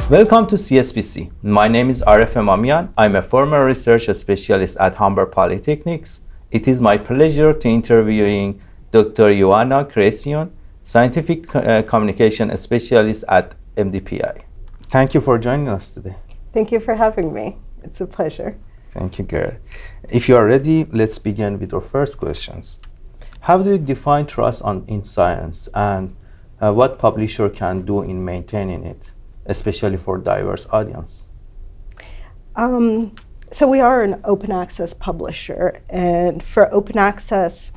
Welcome to CSPC. My name is Aref Emamian. I'm a former research specialist at Hamburg Polytechnics. It is my pleasure to interviewing Dr. Ioana Craciun, scientific communication specialist at MDPI. Thank you for joining us today. Thank you for having me. It's a pleasure. Thank you, Garrett. If you are ready, let's begin with our first questions. How do you define trust in science, and what publisher can do in maintaining it, especially for diverse audience? So we are an open access publisher, and for open access,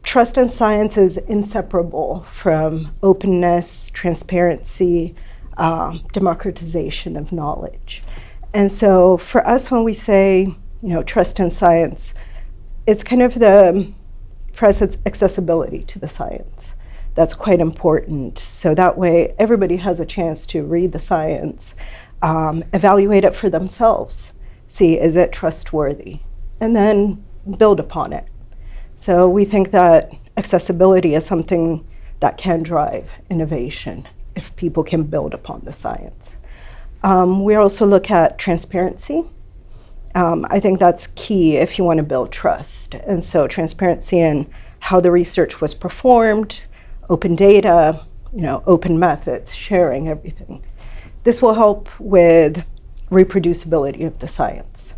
trust in science is inseparable from openness, transparency, democratization of knowledge. And so for us, when we say, trust in science, it's kind of for us, it's accessibility to the science. That's quite important. So that way, everybody has a chance to read the science, evaluate it for themselves, see, is it trustworthy, and then build upon it. So we think that accessibility is something that can drive innovation if people can build upon the science. We also look at transparency. I think that's key if you want to build trust. And so transparency in how the research was performed, open data, open methods, sharing everything. This will help with reproducibility of the science.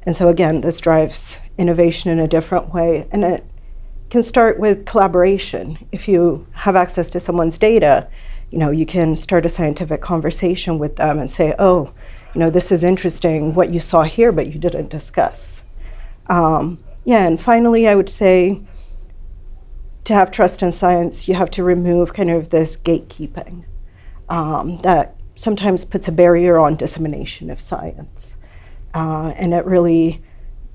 And so again, this drives innovation in a different way, and it can start with collaboration. If you have access to someone's data, you can start a scientific conversation with them and say, this is interesting, what you saw here, but you didn't discuss. And finally, I would say, to have trust in science, you have to remove kind of this gatekeeping that sometimes puts a barrier on dissemination of science. And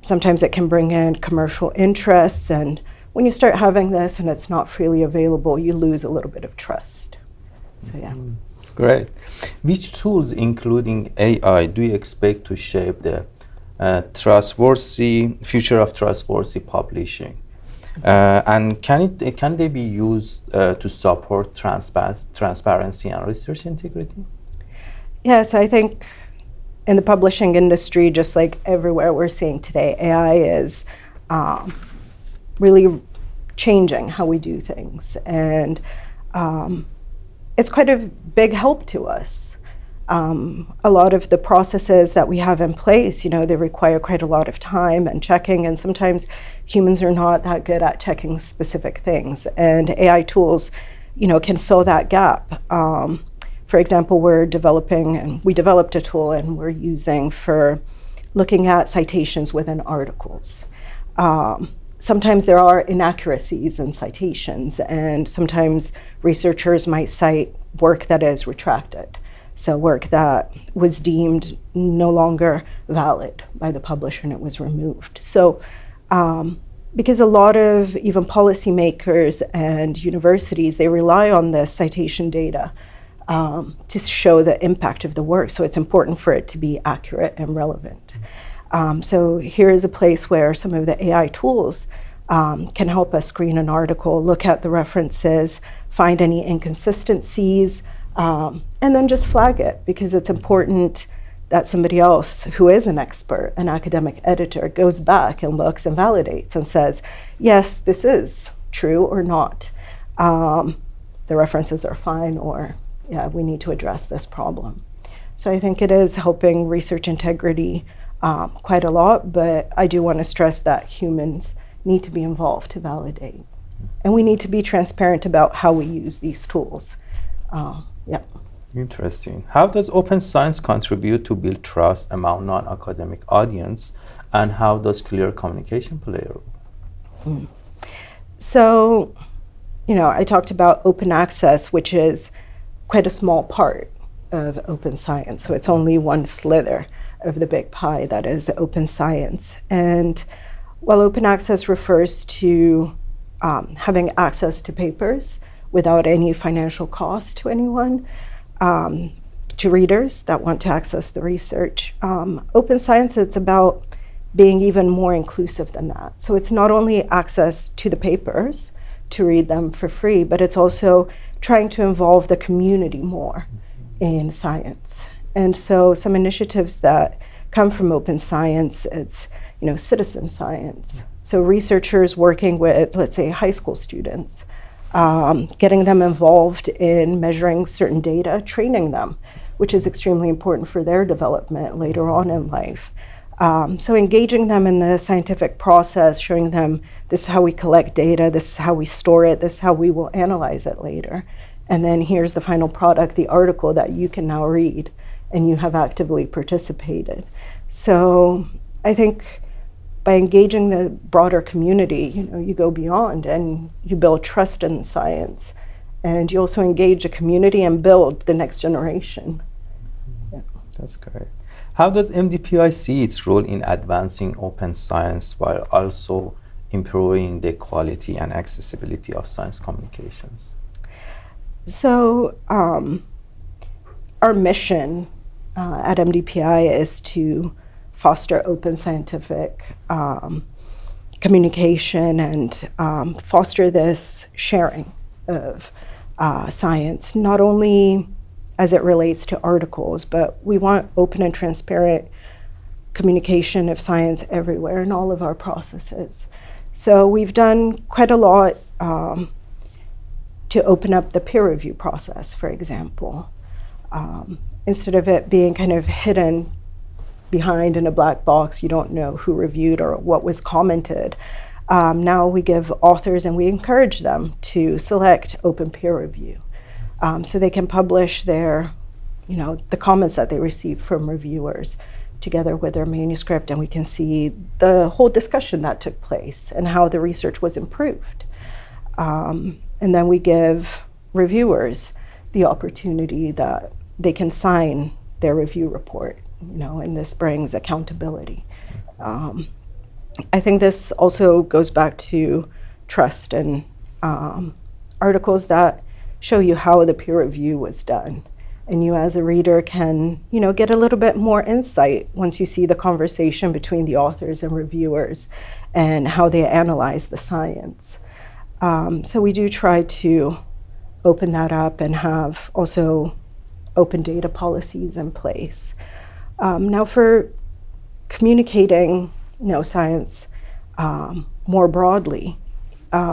sometimes it can bring in commercial interests, and when you start having this and it's not freely available, you lose a little bit of trust. So yeah. Great. Which tools, including AI, do you expect to shape the future of trustworthy publishing? And can they be used to support transparency and research integrity? Yes, I think in the publishing industry, just like everywhere we're seeing today, AI is really changing how we do things. And it's quite a big help to us. A lot of the processes that we have in place, they require quite a lot of time and checking, and sometimes humans are not that good at checking specific things, and AI tools, can fill that gap. For example, we developed a tool and we're using for looking at citations within articles. Sometimes there are inaccuracies in citations, and sometimes researchers might cite work that is retracted. So work that was deemed no longer valid by the publisher and it was removed. So because a lot of even policymakers and universities, they rely on this citation data to show the impact of the work. So it's important for it to be accurate and relevant. So here is a place where some of the AI tools can help us screen an article, look at the references, find any inconsistencies, and then just flag it, because it's important that somebody else who is an expert, an academic editor, goes back and looks and validates and says, yes, this is true or not. The references are fine, or yeah, we need to address this problem. So I think it is helping research integrity quite a lot, but I do want to stress that humans need to be involved to validate. And we need to be transparent about how we use these tools. Interesting. How does open science contribute to build trust among non-academic audience, and how does clear communication play a role? So, I talked about open access, which is quite a small part of open science. So it's only one slither of the big pie that is open science. And while open access refers to having access to papers without any financial cost to anyone, to readers that want to access the research, open science, it's about being even more inclusive than that. So it's not only access to the papers to read them for free, but it's also trying to involve the community more in science. And so some initiatives that come from open science, it's citizen science. So researchers working with, let's say, high school students, getting them involved in measuring certain data, training them, which is extremely important for their development later on in life. So engaging them in the scientific process, showing them this is how we collect data, this is how we store it, this is how we will analyze it later. And then here's the final product, the article that you can now read, and you have actively participated. So I think by engaging the broader community, you go beyond and you build trust in science. And you also engage a community and build the next generation. Yeah. That's great. How does MDPI see its role in advancing open science while also improving the quality and accessibility of science communications? So our mission at MDPI is to foster open scientific communication and foster this sharing of science, not only as it relates to articles, but we want open and transparent communication of science everywhere in all of our processes. So we've done quite a lot to open up the peer review process, for example. Instead of it being kind of hidden behind in a black box, you don't know who reviewed or what was commented. Now we give authors and we encourage them to select open peer review. So they can publish their, the comments that they receive from reviewers together with their manuscript, and we can see the whole discussion that took place and how the research was improved. And then we give reviewers the opportunity that they can sign their review report, and this brings accountability. I think this also goes back to trust and articles that show you how the peer review was done. And you as a reader can, get a little bit more insight once you see the conversation between the authors and reviewers and how they analyze the science. So we do try to open that up and have also open data policies in place. Now for communicating, science more broadly,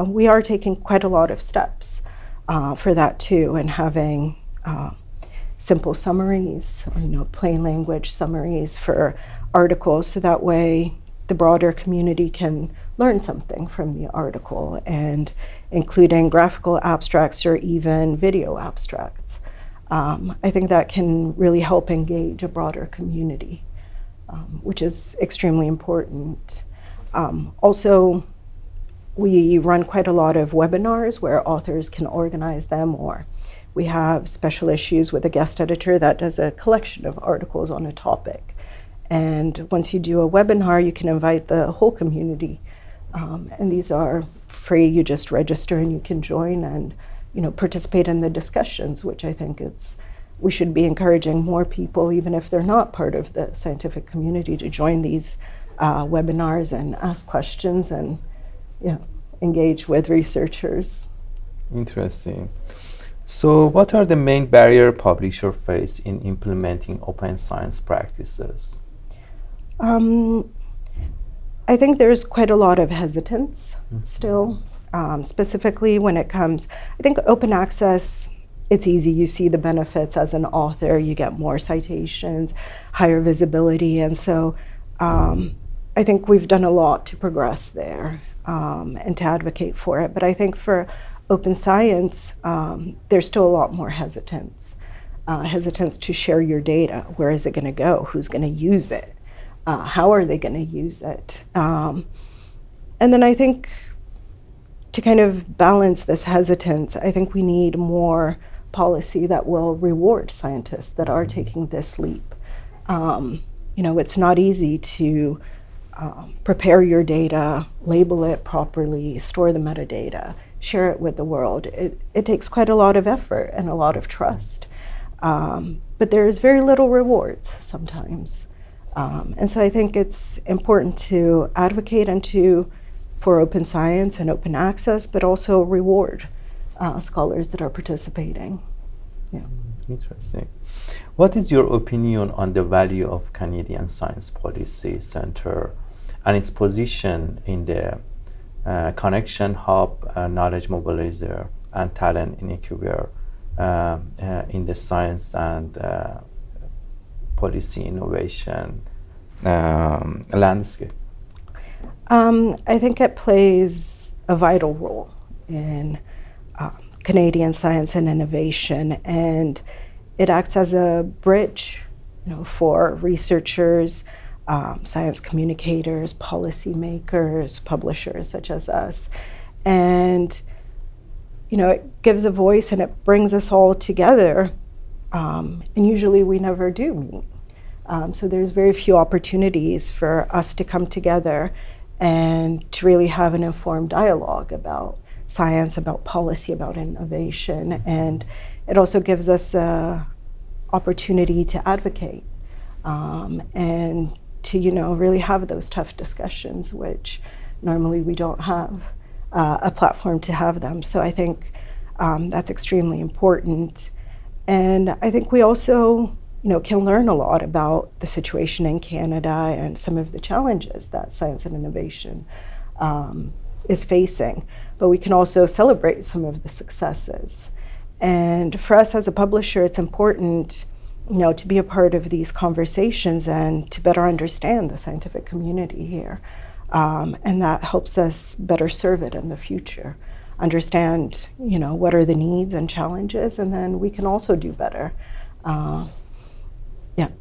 we are taking quite a lot of steps for that too, and having simple summaries, plain language summaries for articles, so that way the broader community can learn something from the article, and including graphical abstracts or even video abstracts. I think that can really help engage a broader community, which is extremely important. Also, we run quite a lot of webinars where authors can organize them, or we have special issues with a guest editor that does a collection of articles on a topic. And once you do a webinar, you can invite the whole community. And these are free. You just register and you can join and participate in the discussions, which I think we should be encouraging more people, even if they're not part of the scientific community, to join these webinars and ask questions and engage with researchers. Interesting. So what are the main barriers publishers face in implementing open science practices? I think there's quite a lot of hesitance still, specifically when it comes, I think open access, it's easy. You see the benefits as an author, you get more citations, higher visibility, and so I think we've done a lot to progress there and to advocate for it. But I think for open science, there's still a lot more hesitance to share your data. Where is it going to go? Who's going to use it? How are they going to use it? And then I think to kind of balance this hesitance, I think we need more policy that will reward scientists that are taking this leap. It's not easy to prepare your data, label it properly, store the metadata, share it with the world. It takes quite a lot of effort and a lot of trust. But there is very little rewards sometimes. And so I think it's important to advocate for open science and open access, but also reward scholars that are participating. Yeah. Interesting. What is your opinion on the value of Canadian Science Policy Center and its position in the connection hub, knowledge mobilizer, and talent incubator in the science and policy innovation landscape? I think it plays a vital role in Canadian science and innovation, and it acts as a bridge, for researchers, science communicators, policymakers, publishers such as us, and it gives a voice and it brings us all together. And usually we never do meet, so there's very few opportunities for us to come together and to really have an informed dialogue about science, about policy, about innovation. And it also gives us an opportunity to advocate and to, really have those tough discussions, which normally we don't have a platform to have them. So I think that's extremely important. And I think we also, can learn a lot about the situation in Canada and some of the challenges that science and innovation is facing. But we can also celebrate some of the successes. And for us as a publisher, it's important, to be a part of these conversations and to better understand the scientific community here. And that helps us better serve it in the future. Understand, what are the needs and challenges, and then we can also do better.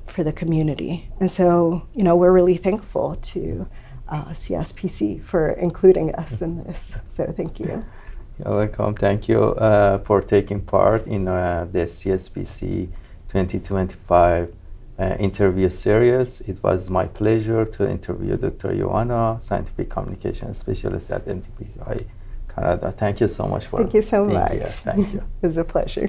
For the community. And so, we're really thankful to CSPC for including us in this. So thank you. You're welcome. Thank you for taking part in the CSPC 2025 interview series. It was my pleasure to interview Dr. Ioana, Scientific Communication Specialist at MTPI Canada. Thank you so much for Thank you so much. being here. Thank you. It was a pleasure.